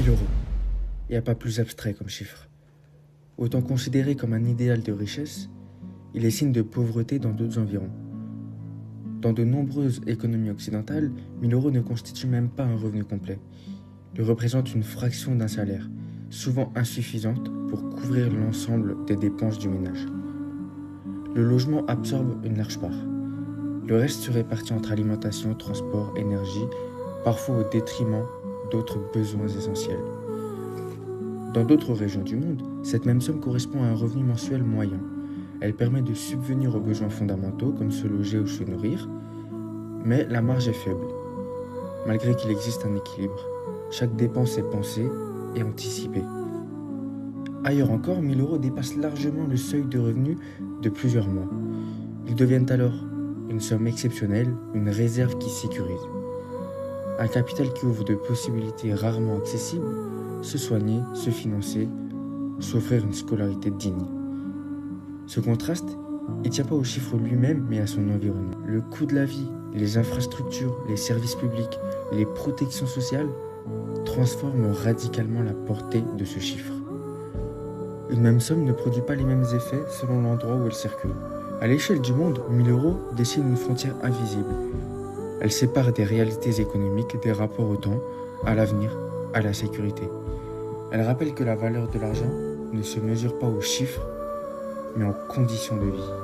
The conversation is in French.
1 000 euros. Il n'y a pas plus abstrait comme chiffre. Autant considéré comme un idéal de richesse, il est signe de pauvreté dans d'autres environs. Dans de nombreuses économies occidentales, 1 000 euros ne constitue même pas un revenu complet. Il représente une fraction d'un salaire, souvent insuffisante pour couvrir l'ensemble des dépenses du ménage. Le logement absorbe une large part. Le reste se répartit entre alimentation, transport, énergie, parfois au détriment d'autres besoins essentiels. Dans d'autres régions du monde, cette même somme correspond à un revenu mensuel moyen. Elle permet de subvenir aux besoins fondamentaux comme se loger ou se nourrir, mais la marge est faible. Malgré qu'il existe un équilibre, chaque dépense est pensée et anticipée. Ailleurs encore, 1 000 euros dépassent largement le seuil de revenu de plusieurs mois. Ils deviennent alors une somme exceptionnelle, une réserve qui sécurise. Un capital qui ouvre de possibilités rarement accessibles, se soigner, se financer, s'offrir une scolarité digne. Ce contraste, il ne tient pas au chiffre lui-même, mais à son environnement. Le coût de la vie, les infrastructures, les services publics, les protections sociales transforment radicalement la portée de ce chiffre. Une même somme ne produit pas les mêmes effets selon l'endroit où elle circule. À l'échelle du monde, 1 000 euros dessine une frontière invisible. Elle sépare des réalités économiques, des rapports au temps, à l'avenir, à la sécurité. Elle rappelle que la valeur de l'argent ne se mesure pas aux chiffres, mais en conditions de vie.